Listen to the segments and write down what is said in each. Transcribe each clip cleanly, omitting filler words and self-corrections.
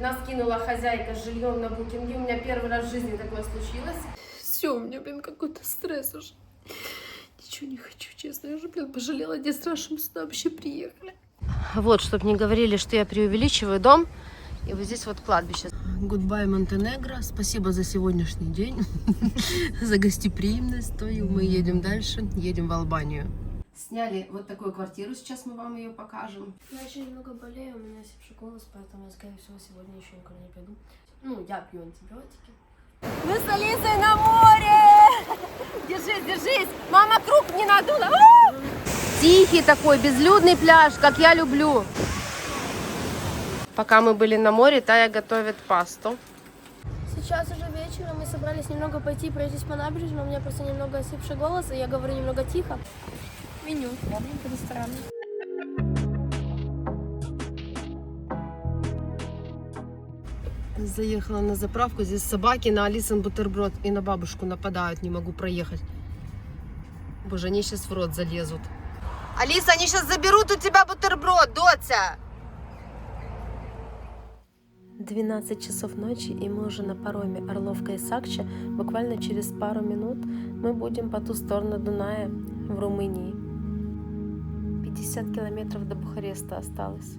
Нас кинула хозяйка с жильем на букинге. У меня первый раз в жизни такое случилось. Все, у меня, какой-то стресс уже. Ничего не хочу, честно. Я уже, пожалела, один раз, что мы сюда вообще приехали. Вот, чтобы не говорили, что я преувеличиваю дом. И вот здесь вот кладбище. Goodbye, Монтенегро. Спасибо за сегодняшний день, за гостеприимность. То и мы едем дальше, едем в Албанию. Сняли вот такую квартиру, сейчас мы вам ее покажем. Я еще немного болею, у меня севший голос, поэтому я, скорее всего, сегодня еще никуда не пойду. Ну, я пью антибиотики. Мы с Алисой на море! Держись, держись! Мама круг не надула! Тихий такой, безлюдный пляж, как я люблю. Пока мы были на море, Тая готовит пасту. Сейчас уже вечер, мы собрались немного пойти пройтись по набережной, но у меня просто немного осипший голос, и я говорю немного тихо. Меню по ресторану. Заехала на заправку, здесь собаки на Алисан бутерброд и на бабушку нападают, не могу проехать. Боже, они сейчас в рот залезут. Алиса, они сейчас заберут у тебя бутерброд, доця! 12 часов ночи, и мы уже на пароме Орловка и Сакча. Буквально через пару минут мы будем по ту сторону Дуная в Румынии. 50 километров до Бухареста осталось.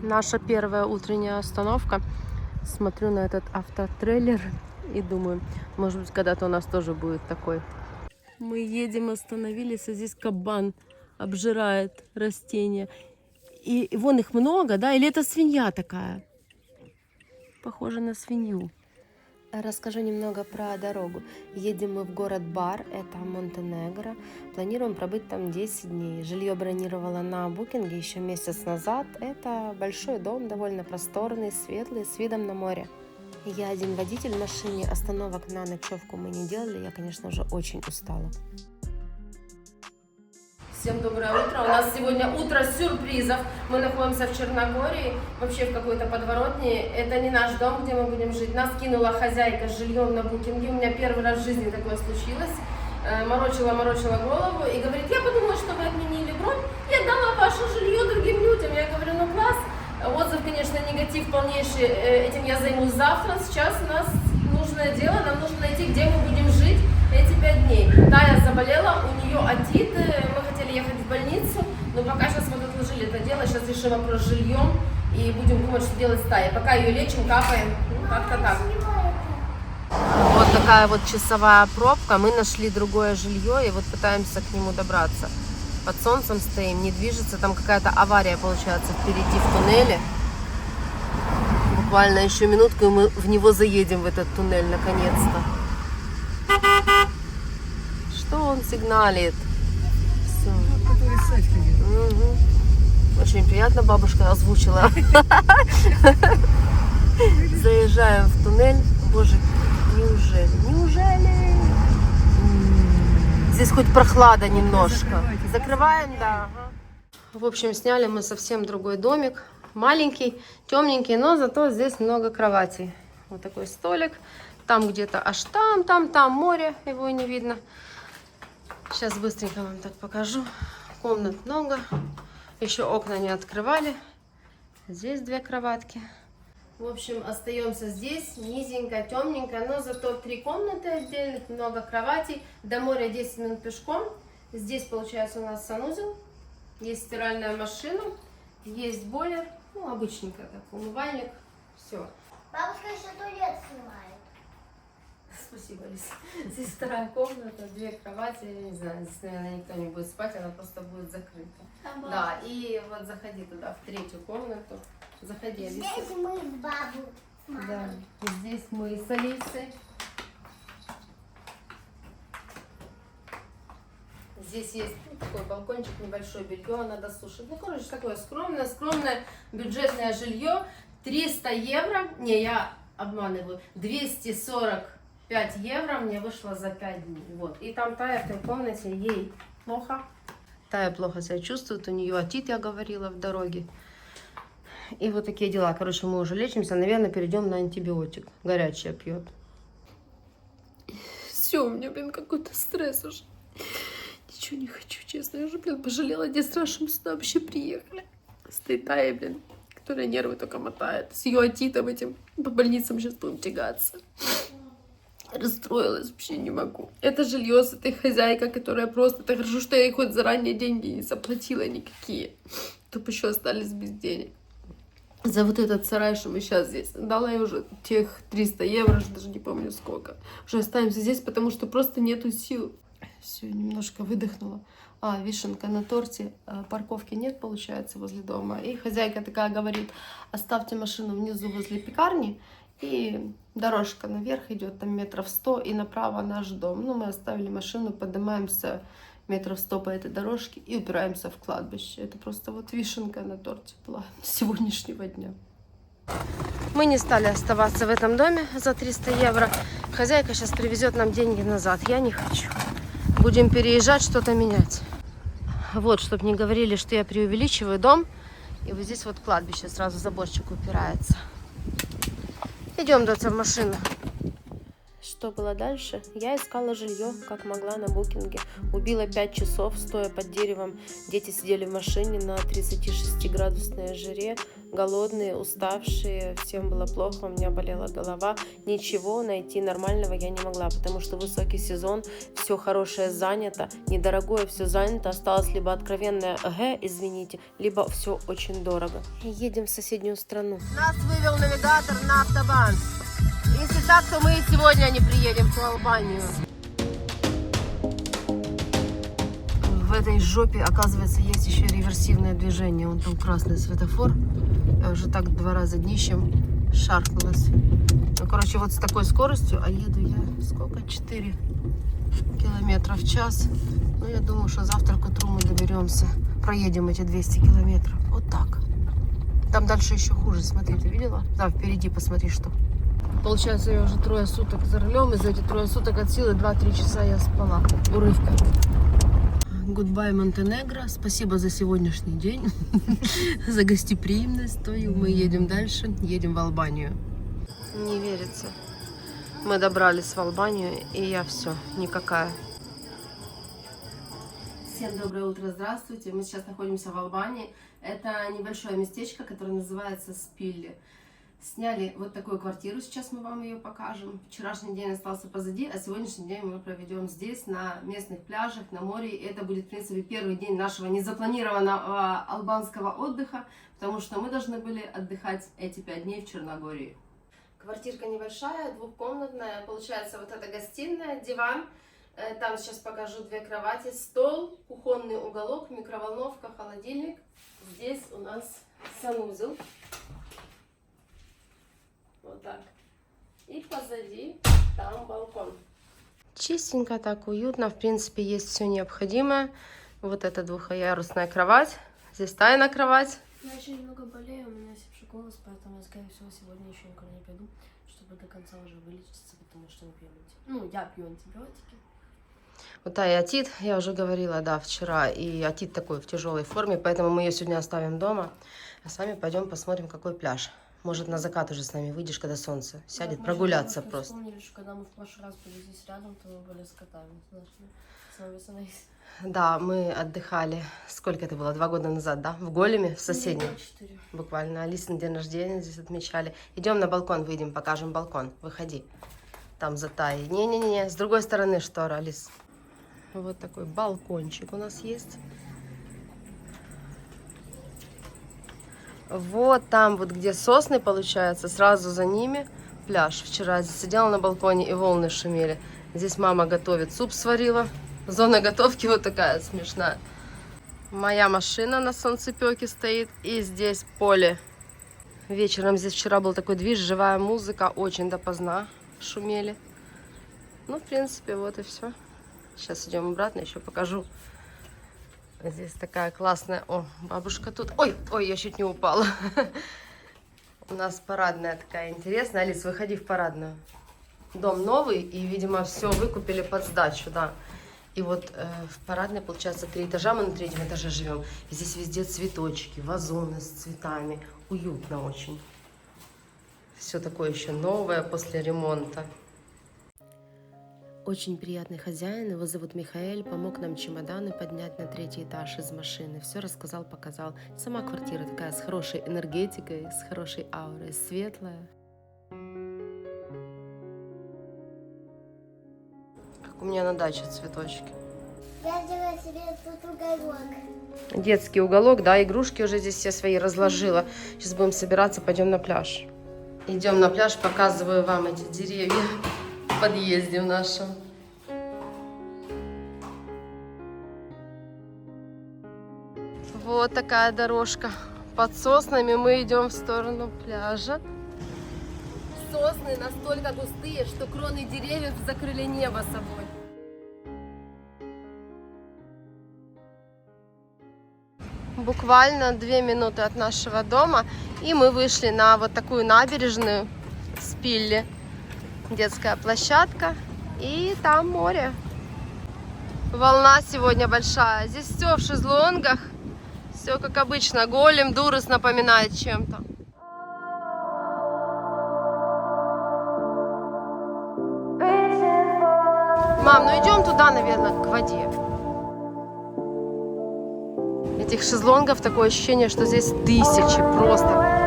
Наша первая утренняя остановка. Смотрю на этот автотрейлер и думаю, может быть, когда-то у нас тоже будет такой. Мы едем, остановились, а здесь кабан обжирает растения. И вон их много, да? Или это свинья такая? Похоже на свинью. Расскажу немного про дорогу. Едем мы в город Бар, это Монтенегро. Планируем пробыть там 10 дней. Жилье бронировала на букинге еще месяц назад. Это большой дом, довольно просторный, светлый, с видом на море. Я один водитель в машине, остановок на ночевку мы не делали. Я, конечно, уже очень устала. Всем доброе утро. У нас сегодня утро сюрпризов. Мы находимся в Черногории, вообще в какой-то подворотне. Это не наш дом, где мы будем жить. Нас кинула хозяйка с жильем на букинге. У меня первый раз в жизни такое случилось. Морочила голову и говорит, я подумала, что вы отменили бронь и отдала ваше жилье другим людям. Я говорю, ну класс. Отзыв, конечно, негатив полнейший. Этим я займусь завтра. Сейчас у нас нужное дело. Нам нужно найти, где мы будем жить эти 5 дней. Тая заболела, у нее отит. Мы хотели ехать в больницу, но пока сейчас вот отложили это дело. Сейчас решим вопрос с жильем и будем думать, что делать с Таей. Пока ее лечим, капаем. Ну, как-то так. Вот такая вот часовая пробка. Мы нашли другое жилье и вот пытаемся к нему добраться. Под солнцем стоим, не движется. Там какая-то авария получается впереди в туннеле. Буквально еще минутку, и мы в него заедем, в этот туннель, наконец-то. Что он сигналит? Все. Угу. Очень приятно, бабушка озвучила. Заезжаем в туннель. Боже, неужели? Здесь хоть прохлада немножко. Закрываем, да. В общем, сняли мы совсем другой домик. Маленький, темненький, но зато здесь много кроватей. Вот такой столик. Там где-то аж там море, его и не видно. Сейчас быстренько вам так покажу. Комнат много. Еще окна не открывали. Здесь 2 кроватки. В общем, остаемся здесь. Низенько, темненько, но зато 3 комнаты отдельных, много кроватей. До моря 10 минут пешком. Здесь, получается, у нас санузел. Есть стиральная машина. Есть бойлер. Ну, обычненько так, умывальник. Все. Бабушка еще туалет снимает. Спасибо, Алиса. Здесь 2 комната, 2 кровати. Я не знаю, здесь, наверное, никто не будет спать, она просто будет закрыта. Да, и вот заходи туда, в 3-ю комнату. Заходи, Алиса. Здесь мы с бабой. Да, здесь мы с Алисой. Здесь есть такой балкончик небольшой, белье надо сушить. Ну, короче, такое скромное бюджетное жилье. 300 евро. Не, я обманываю. 245 евро мне вышло за 5 дней. Вот. И там Тая в той комнате, ей плохо. Тая плохо себя чувствует, у нее отит, я говорила, в дороге. И вот такие дела. Короче, мы уже лечимся. Наверное, перейдем на антибиотик. Горячее пьет. Все, у меня, какой-то стресс уже. Ничего не хочу, честно. Я уже, пожалела один раз, что мы сюда вообще приехали. Стоит Тая, которая нервы только мотает. С ее отитом этим по больницам сейчас будем тягаться. Расстроилась, вообще не могу. Это жилье с этой хозяйкой, которая просто... Так хорошо, что я ей хоть заранее деньги не заплатила никакие. То бы еще остались без денег. За вот этот сарай, что мы сейчас здесь. Дала ей уже тех 300 евро, даже не помню сколько. Уже останемся здесь, потому что просто нету сил. Все, немножко выдохнула. Вишенка на торте. Парковки нет, получается, возле дома. И хозяйка такая говорит, оставьте машину внизу возле пекарни. И дорожка наверх идет, там метров 100, и направо наш дом. Ну, мы оставили машину, поднимаемся метров 100 по этой дорожке и упираемся в кладбище. Это просто вот вишенка на торте была сегодняшнего дня. Мы не стали оставаться в этом доме за 300 евро. Хозяйка сейчас привезет нам деньги назад. Я не хочу. Будем переезжать, что-то менять. Вот, чтобы не говорили, что я преувеличиваю дом. И вот здесь вот кладбище, сразу заборчик упирается. Идем, Доця, в машину. Что было дальше? Я искала жилье, как могла, на букинге. Убила 5 часов, стоя под деревом. Дети сидели в машине на 36-градусной жаре. Голодные, уставшие. Всем было плохо, у меня болела голова. Ничего найти нормального я не могла, потому что высокий сезон, все хорошее занято, недорогое все занято. Осталось либо откровенное извините, либо все очень дорого. Едем в соседнюю страну. Нас вывел навигатор на автобан. Если так, то мы и сегодня не приедем в Албанию. В этой жопе, оказывается, есть еще реверсивное движение. Вон там красный светофор. Я уже так 2 раза днищем шаркнулась. Ну, короче, вот с такой скоростью, а еду я сколько? 4 километра в час. Ну, я думаю, что завтра к утру мы доберемся. Проедем эти 200 километров. Вот так. Там дальше еще хуже. Смотри, ты видела? Да, впереди посмотри, что. Получается, я уже 3 суток за рулем, и за эти 3 суток от силы 2-3 часа я спала. Урывка. Goodbye, Монтенегро. Спасибо за сегодняшний день, за гостеприимность. То и мы едем дальше, едем в Албанию. Не верится. Мы добрались в Албанию, и я все, никакая. Всем доброе утро, здравствуйте. Мы сейчас находимся в Албании. Это небольшое местечко, которое называется Спилли. Сняли вот такую квартиру, сейчас мы вам ее покажем. Вчерашний день остался позади, а сегодняшний день мы проведем здесь, на местных пляжах, на море. И это будет, в принципе, первый день нашего незапланированного албанского отдыха, потому что мы должны были отдыхать эти 5 дней в Черногории. Квартирка небольшая, 2-комнатная. Получается, вот эта гостиная, диван. Там сейчас покажу 2 кровати, стол, кухонный уголок, микроволновка, холодильник. Здесь у нас санузел. Вот так. И позади там балкон. Чистенько, так уютно. В принципе, есть все необходимое. Вот эта 2-ярусная кровать. Здесь Тайна кровать. Я еще немного болею, у меня сипший голос, поэтому я, скорее всего, сегодня еще никуда не пойду, чтобы до конца уже вылечиться, потому что не пью я пью антибиотики. Вот та и отит, я уже говорила, да, вчера. И отит такой в тяжелой форме, поэтому мы ее сегодня оставим дома. А с вами пойдем посмотрим, какой пляж. Может, на закат уже с нами выйдешь, когда солнце сядет, да, прогуляться мы просто. Вспомнили, что когда мы в прошлый раз были здесь рядом, то мы были с котами. Знаешь, Да, мы отдыхали, сколько это было, 2 года назад, да? В Големе, в соседнем. 4. Буквально. Алисин день рождения здесь отмечали. Идем на балкон, выйдем, покажем балкон. Выходи. Там за Таей. Не-не-не, с другой стороны штора, Алис. Вот такой балкончик у нас есть. Вот там, вот где сосны, получается, сразу за ними пляж. Вчера здесь сидела на балконе и волны шумели. Здесь мама готовит, суп сварила. Зона готовки вот такая смешная. Моя машина на солнцепёке стоит. И здесь поле. Вечером здесь вчера был такой движ, живая музыка. Очень допоздна шумели. Ну, в принципе, вот и все. Сейчас идем обратно, еще покажу. Здесь такая классная... О, бабушка тут. Ой, я чуть не упала. У нас парадная такая интересная. Алис, выходи в парадную. Дом новый, и, видимо, все выкупили под сдачу, да. И вот в парадной, получается, 3 этажа, мы на 3-м этаже живем. И здесь везде цветочки, вазоны с цветами. Уютно очень. Все такое еще новое после ремонта. очень приятный хозяин, его зовут Михаэль, помог нам чемоданы поднять на 3-й этаж из машины. Все рассказал, показал. Сама квартира такая с хорошей энергетикой, с хорошей аурой, светлая. Как у меня на даче цветочки. Я взяла себе тут уголок. Детский уголок, да, игрушки уже здесь все свои разложила. Сейчас будем собираться, пойдем на пляж. Идем на пляж, показываю вам эти деревья в подъезде в нашем. Вот такая дорожка. Под соснами мы идем в сторону пляжа. Сосны настолько густые, что кроны деревьев закрыли небо собой. Буквально 2 минуты от нашего дома, и мы вышли на вот такую набережную Спилли. Детская площадка, и там море. Волна сегодня большая. Здесь все в шезлонгах, все как обычно. Голем Дурус напоминает чем-то. Мам, ну идем туда, наверное, к воде. Этих шезлонгов такое ощущение, что здесь тысячи просто.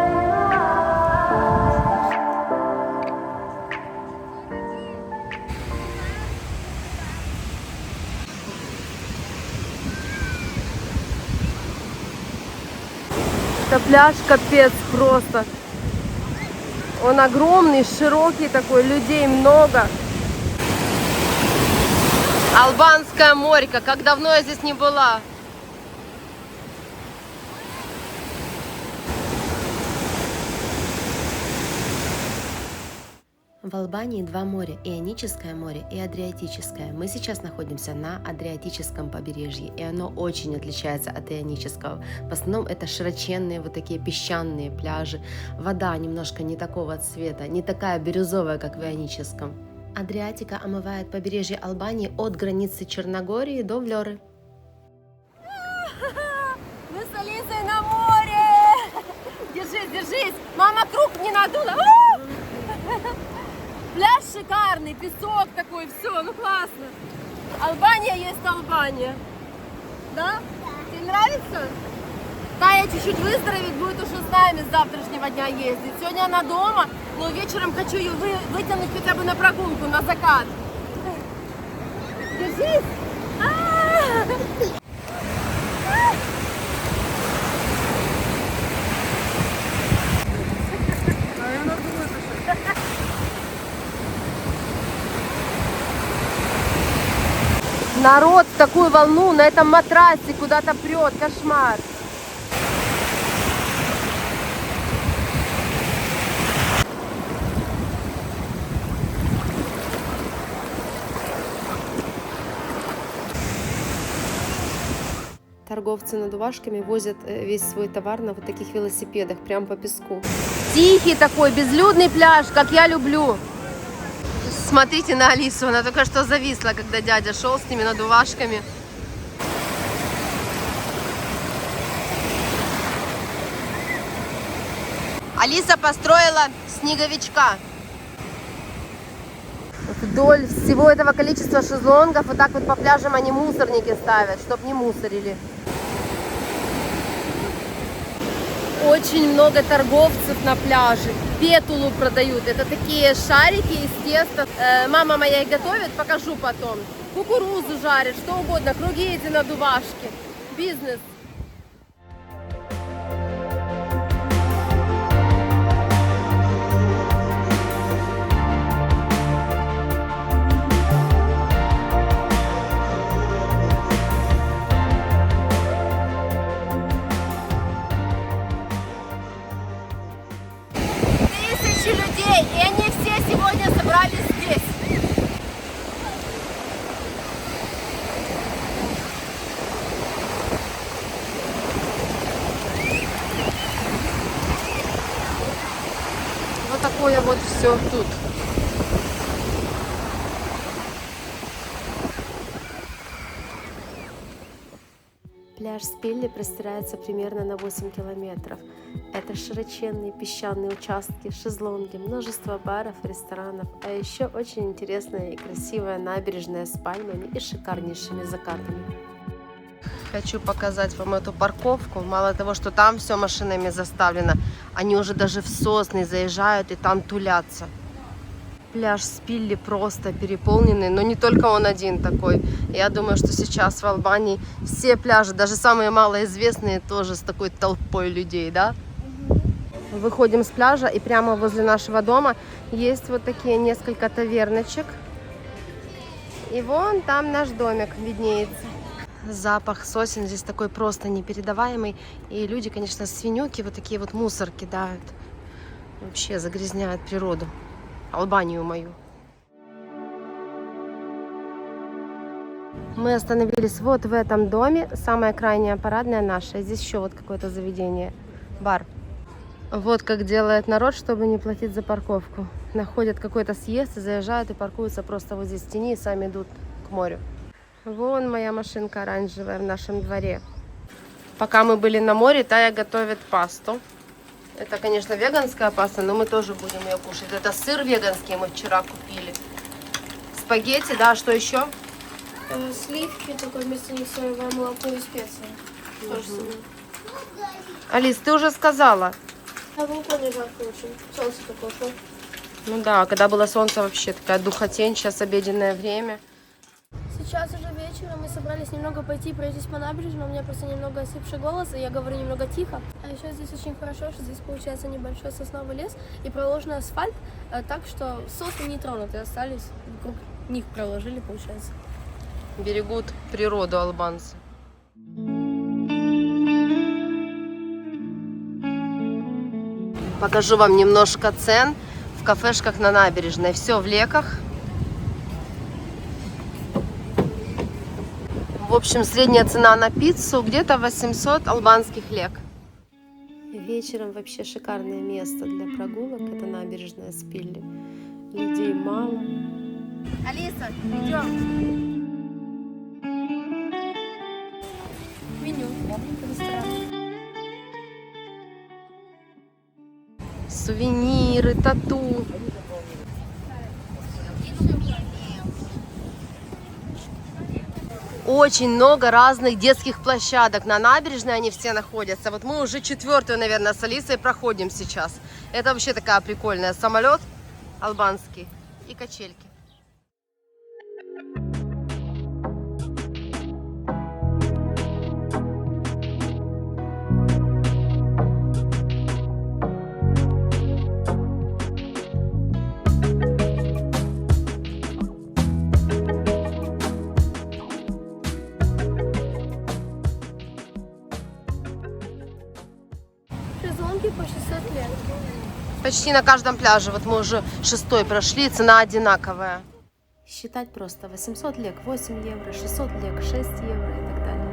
Это пляж капец просто. Он огромный, широкий такой, людей много. Албанская морька, как давно я здесь не была. В Албании 2 моря, Ионическое море и Адриатическое. Мы сейчас находимся на Адриатическом побережье, и оно очень отличается от Ионического. В основном это широченные вот такие песчаные пляжи. Вода немножко не такого цвета, не такая бирюзовая, как в Ионическом. Адриатика омывает побережье Албании от границы Черногории до Влёры. Мы с Алисой на море! Держись, держись! Мама, круг не надула! Пляж шикарный, песок такой, все, ну классно. Албания есть Албания. Да? Тебе нравится? Тая чуть-чуть выздороветь, будет уже с нами с завтрашнего дня ездить. Сегодня она дома, но вечером хочу ее вытянуть хотя бы на прогулку, на закат. Держись! Народ в такую волну на этом матрасе куда-то прет, кошмар. Торговцы надувашками возят весь свой товар на вот таких велосипедах, прям по песку. Тихий такой, безлюдный пляж, как я люблю. Смотрите на Алису, она только что зависла, когда дядя шел с ними надувашками. Алиса построила снеговичка. Вдоль всего этого количества шезлонгов вот так вот по пляжам они мусорники ставят, чтобы не мусорили. Очень много торговцев на пляже. Петулу продают. Это такие шарики из теста. Мама моя их готовит, покажу потом. Кукурузу жарит, что угодно. Круги эти надувашки. Бизнес. Людей, и они все сегодня собрались здесь. Вот такое вот все тут. Пляж Спилли простирается примерно на 8 километров. Это широченные песчаные участки, шезлонги, множество баров, ресторанов, а еще очень интересная и красивая набережная с пальмами и шикарнейшими закатами. Хочу показать вам эту парковку. Мало того, что там все машинами заставлено, они уже даже в сосны заезжают и там тулятся. Пляж Спилли просто переполненный, но не только он один такой. Я думаю, что сейчас в Албании все пляжи, даже самые малоизвестные, тоже с такой толпой людей, да? Выходим с пляжа, и прямо возле нашего дома есть вот такие несколько таверночек. И вон там наш домик виднеется. Запах сосен здесь такой просто непередаваемый. И люди, конечно, свинюки, вот такие вот мусор кидают. Вообще загрязняют природу. Албанию мою. Мы остановились вот в этом доме. Самая крайняя парадная наша. Здесь еще вот какое-то заведение. Бар. Вот как делает народ, чтобы не платить за парковку. Находят какой-то съезд, заезжают и паркуются просто вот здесь в тени и сами идут к морю. Вон моя машинка оранжевая в нашем дворе. Пока мы были на море, Тая готовит пасту. Это, конечно, веганская паста, но мы тоже будем ее кушать. Это сыр веганский мы вчера купили. Спагетти, да, что еще? Сливки, такое вместо них соевое молоко и специи. Тоже себе. Алис, ты уже сказала. На балконе жарко очень. Солнце такое шло. Ну да, когда было солнце, вообще такая духотень, сейчас обеденное время. Сейчас уже вечером, мы собрались немного пойти пройтись по набережной, у меня просто немного осипший голос, и я говорю немного тихо. А еще здесь очень хорошо, что здесь получается небольшой сосновый лес и проложен асфальт, так что сосны не тронуты остались, вокруг них проложили, получается. Берегут природу албанцы. Покажу вам немножко цен в кафешках на набережной. Все в леках. В общем, средняя цена на пиццу где-то 800 албанских лек. Вечером вообще шикарное место для прогулок. Это набережная Спилли. Людей мало. Алиса, идем. Меню, ресторан. Сувениры, тату. Очень много разных детских площадок. На набережной они все находятся. Вот мы уже 4-ю, наверное, с Алисой проходим сейчас. Это вообще такая прикольная. Самолет албанский и качельки. Шезлонги по 600 лет. Почти на каждом пляже. Вот мы уже 6-й прошли, цена одинаковая. Считать просто. 800 лек 8 евро, 600 лек 6 евро и так далее.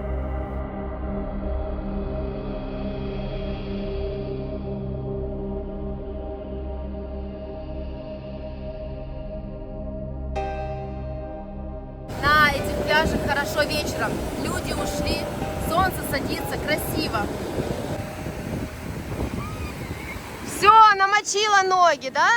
На этих пляжах хорошо вечером. Люди ушли, солнце садится, красиво. Все, намочила ноги, да?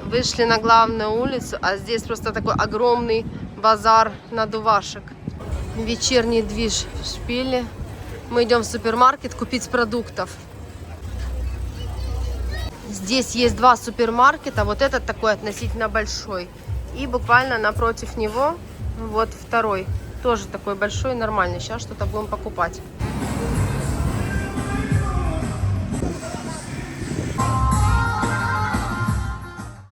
Вышли на главную улицу, а здесь просто такой огромный базар надувашек. Вечерний движ в Шпиле. Мы идем в супермаркет купить продуктов. Здесь есть 2 супермаркета, вот этот такой относительно большой. И буквально напротив него вот второй. Тоже такой большой, нормальный. Сейчас что-то будем покупать.